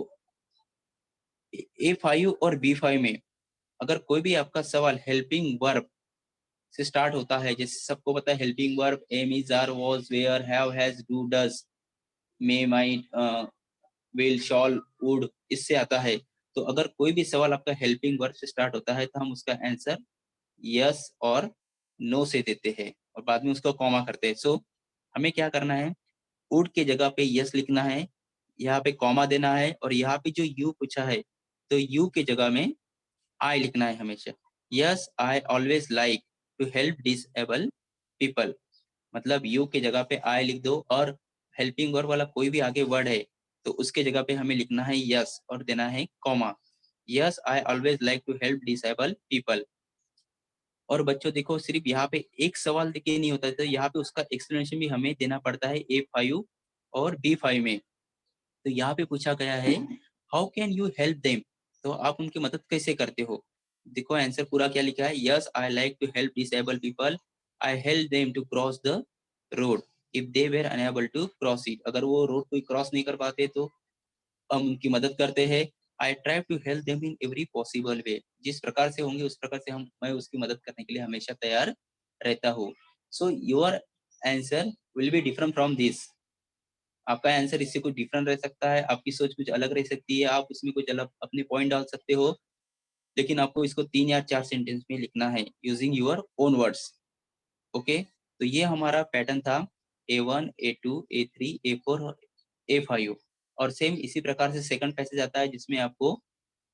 A5 और B5 में अगर कोई भी आपका सवाल हेल्पिंग वर्ब से स्टार्ट होता है, जैसे सबको पता है helping verb am, is, are, was, were, have, has, do, does, may, might, will, shall, would, इससे आता है। तो अगर कोई भी सवाल आपका हेल्पिंग वर्ब से स्टार्ट होता है तो हम उसका आंसर यस और नो से देते हैं और बाद में उसको कॉमा करते हैं। सो हमें क्या करना है, वुड के जगह पे यस लिखना है, यहाँ पे कॉमा देना है, और यहाँ पे जो यू पूछा है तो यू के जगह में आई लिखना है हमेशा। Yes I always like to help disable people, मतलब यू के जगह पे आई लिख दो, और हेल्पिंग वर्ब वाला कोई भी आगे वर्ड है तो उसके जगह पे हमें लिखना है यस और देना है comma. Yes I always like to help disable people. और बच्चों देखो सिर्फ यहाँ पे एक सवाल देखिए नहीं होता, तो यहाँ पे उसका एक्सप्लेनेशन भी हमें देना पड़ता है A5 और B5 में। तो यहाँ पे पूछा गया है how can you help them, तो आप उनकी मदद कैसे करते हो। देखो आंसर पूरा क्या लिखा है, yes I like to help disable people, I help them to cross the road if they were unable to cross it, अगर वो रोड कोई क्रॉस नहीं कर पाते तो हम उनकी मदद करते हैं। I try to help them in every possible way, जिस प्रकार से होंगे उस प्रकार से मैं उसकी मदद करने के लिए हमेशा तैयार रहता हूँ। So your answer will be different from this, आपका आंसर इससे कुछ डिफरेंट रह सकता है, आपकी सोच कुछ अलग रह सकती है, आप उसमें कुछ अलग अपने पॉइंट डाल सकते हो, लेकिन आपको इसको 3 या 4 सेंटेंस में लिखना है using your own words, okay. तो ये हमारा पैटर्न था A1 A2 A3 A4 और A5, और सेम इसी प्रकार से सेकंड पैसेज आता है जिसमें आपको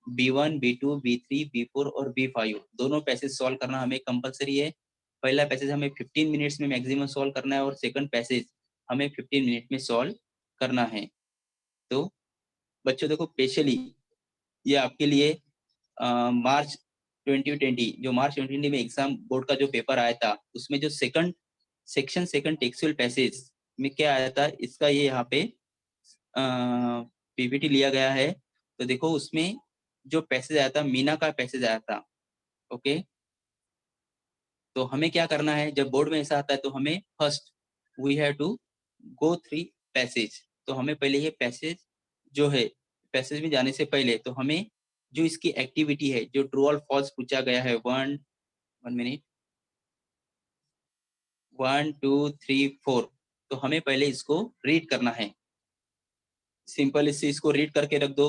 B1 B2 B3 B4 और B5 दोनों पैसेज सॉल्व करना हमें कंपलसरी है। पहला पैसेज हमें 15 मिनट्स में मैक्सिमम सॉल्व करना है और सेकंड पैसेज हमें 15 मिनट में सॉल्व करना है। तो बच्चों देखो स्पेशली ये आपके लिए मार्च 2020 जो मार्च 2020 में एग्जाम बोर्ड का जो पेपर आया था उसमें जो सेकंड टेक्सुअल पैसेज में क्या आया था, इसका ये यहाँ पे पीपीटी लिया गया है। तो देखो उसमें जो पैसेज आया था, मीना का पैसेज आया था। ओके, तो हमें क्या करना है, जब बोर्ड में ऐसा आता है तो हमें first we have to go through passage. तो हमें पहले ये पैसेज जो है, पैसेज में जाने से पहले तो हमें जो इसकी एक्टिविटी है, जो ट्रू और फॉल्स पूछा गया है, 1 मिनट, 1 2 3 4, तो हमें पहले इसको रीड करना है। सिंपल इससे इसको रीड करके रख दो।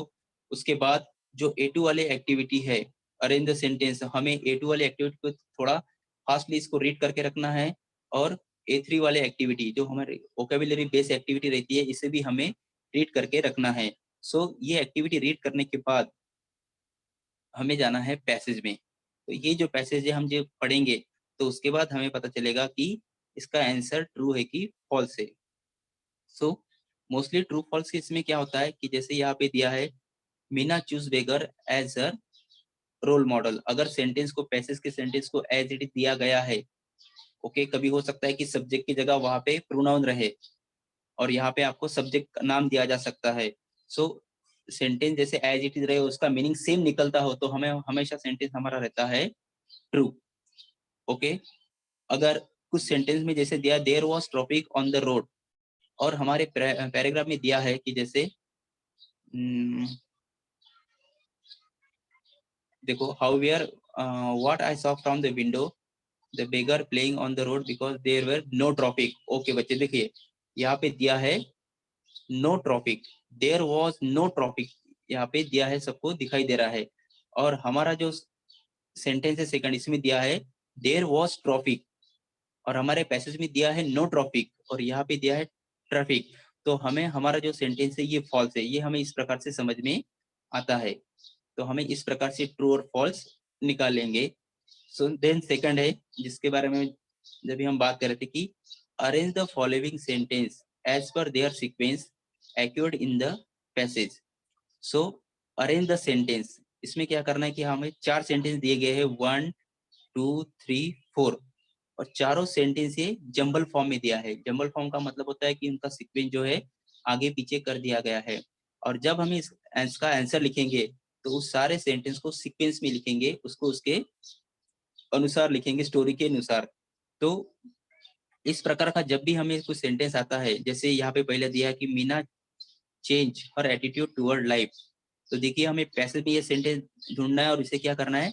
उसके बाद जो A2 वाले एक्टिविटी है, अरेंज द सेंटेंस, हमें A2 वाले एक्टिविटी को थोड़ा फास्टली इसको रीड करके रखना है। और A3 वाले एक्टिविटी जो हमारी वोकेबुलरी बेस्ड एक्टिविटी रहती है, इसे भी हमें रीड करके रखना है। सो ये एक्टिविटी रीड करने के बाद हमें जाना है पैसेज में। तो ये जो पैसेज है हम जो पढ़ेंगे, तो उसके बाद हमें पता चलेगा कि इसका आंसर ट्रू है कि फॉल्स है। सो मोस्टली ट्रू फॉल्स के इसमें क्या होता है कि जैसे यहाँ पे दिया है, Meena choose beggar as a role model. अगर सेंटेंस को, पैसेज के सेंटेंस को एज इट इज दिया गया है, ओके, कभी हो सकता है कि सब्जेक्ट की जगह वहां पे प्रोनाउन रहे और यहाँ पे आपको सब्जेक्ट का नाम दिया जा सकता है। सो सेंटेंस जैसे एज इट इज रहे, उसका मीनिंग सेम निकलता हो, तो हमें हमेशा सेंटेंस हमारा रहता है ट्रू। ओके, अगर कुछ सेंटेंस में जैसे दिया there was traffic on the road, और हमारे पैराग्राफ में दिया है कि जैसे देखो, however what I saw from the window the beggar playing on the road because there were no traffic. Okay बच्चे, देखिए यहाँ पे दिया है no traffic, there was no traffic, यहाँ पे दिया है, सबको दिखाई दे रहा है। और हमारा जो सेंटेंस है सेकंड, इसमें दिया है देयर वाज ट्रैफिक, और हमारे पैसेज में दिया है नो ट्रैफिक, और यहाँ पे दिया है ट्रैफिक। तो हमें हमारा जो सेंटेंस है ये फॉल्स है, ये हमें इस प्रकार से समझ में आता है। तो हमें इस प्रकार से ट्रू और फॉल्स निकालेंगे। सो देन सेकंड है, जिसके बारे में जब भी हम बात कर रहे थे कि arrange the following sentence as per their sequence occurred in the passage. So arrange the sentence, इसमें क्या करना है कि हमें 4 सेंटेंस दिए गए हैं, 1 2 3 4, और चारों सेंटेंस ये जंबल फॉर्म में दिया है। जंबल फॉर्म का मतलब होता है कि उनका सीक्वेंस जो है आगे पीछे कर दिया गया है। और जब हम इसका आंसर लिखेंगे, तो उस सारे सेंटेंस को सीक्वेंस में लिखेंगे, उसको उसके अनुसार लिखेंगे, स्टोरी के अनुसार। तो इस प्रकार का जब भी हमें कुछ सेंटेंस आता है, जैसे यहाँ पे पहले दिया है कि मीना चेंज हर एटीट्यूड टुवर्ड लाइफ, तो देखिए हमें पैसेज में ये सेंटेंस ढूंढना है और इसे क्या करना है,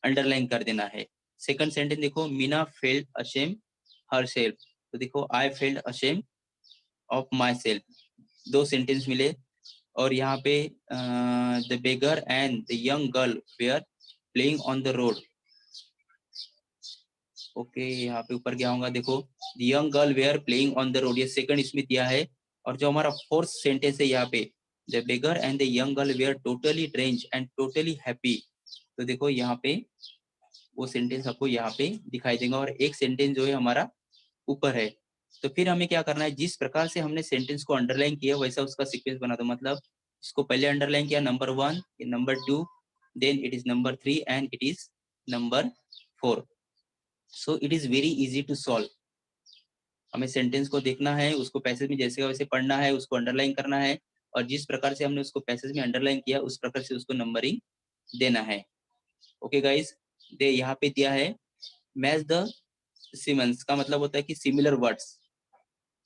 अंडरलाइन कर देना है। सेकंड सेंटेंस देखो, Meena felt ashamed her self, तो देखो I felt ashamed of my self, 2 sentence मिले। और यहाँ पे the beggar and the young girl were playing on the road. Okay, यहाँ पे ऊपर क्या होगा, देखो the young girl were playing on the road, ये सेकंड इसमें दिया है। और जो हमारा फोर्थ सेंटेंस है यहाँ पे, the beggar and the young girl were totally drench and totally happy, तो देखो यहाँ पे वो सेंटेंस आपको यहाँ पे दिखाई देगा, और एक सेंटेंस जो है हमारा ऊपर है। तो फिर हमें क्या करना है, जिस प्रकार से हमने सेंटेंस को अंडरलाइन किया वैसा उसका सीक्वेंस बना दो। मतलब इसको पहले अंडरलाइन किया number 1, number 2, then it is number 3 and it is number 4। So it is very easy to solve. हमें सेंटेंस को देखना है, उसको पैसेज में जैसे का वैसे पढ़ना है, उसको अंडरलाइन करना है, और जिस प्रकार से हमने उसको पैसेज में अंडरलाइन किया उस प्रकार से उसको नंबरिंग देना है। ओके गाइस, दे यहाँ पे दिया है मैच द सिमन्स, का मतलब होता है कि similar words.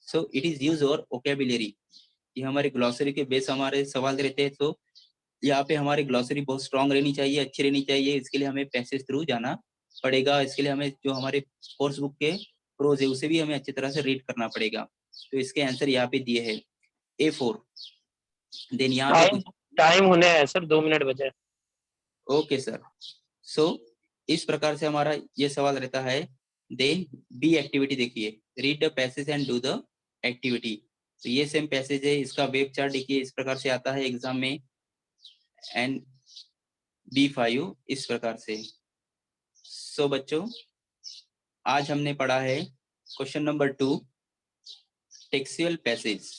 So it is use और वोकेबुलरी, ये हमारे ग्लॉसरी के बेस हमारे सवाल रहते हैं। तो यहाँ पे हमारी ग्लॉसरी बहुत स्ट्रांग रहनी चाहिए, अच्छी रहनी चाहिए। इसके लिए हमें पैसेज थ्रू जाना पड़ेगा। इसके लिए हमें जो हमारे कोर्स बुक के प्रोज है उसे भी हमें अच्छी तरह से रीड करना पड़ेगा। तो इसके आंसर यहाँ पे दिए है A4। देन यहाँ पे टाइम टाइम होने है सर, 2 मिनट बचे। Okay sir. सो इस प्रकार से हमारा ये सवाल रहता है। देन बी एक्टिविटी देखिए, read the passage and do the activity. तो ये सेम पैसेज है, इसका वेब चार्ट देखिए इस प्रकार से आता है एग्जाम में, एंड B5 इस प्रकार से। सो बच्चों, आज हमने पढ़ा है question number 2, textual passage.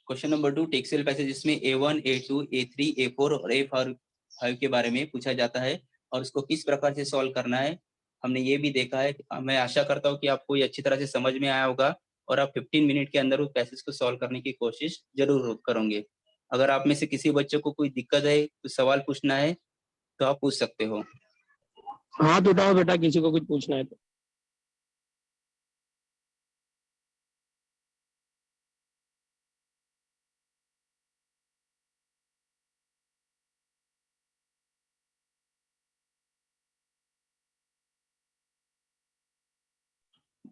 Question number 2 textual passage, इसमें A1 A2 A3 A4 और A5 के बारे में पूछा जाता है, और उसको किस प्रकार से सॉल्व करना है हमने ये भी देखा है। मैं आशा करता हूँ कि आपको ये अच्छी तरह से समझ में आया होगा, और आप 15 मिनट के अंदर उस पैसेज को सॉल्व करने की कोशिश जरूर करोगे। अगर आप में से किसी बच्चे को कोई दिक्कत है, कुछ सवाल पूछना है, तो आप पूछ सकते हो। हाथ उठाओ बेटा, किसी को कुछ पूछना है तो।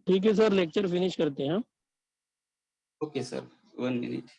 ठीक है सर, लेक्चर फिनिश करते हैं। Okay sir, 1 minute.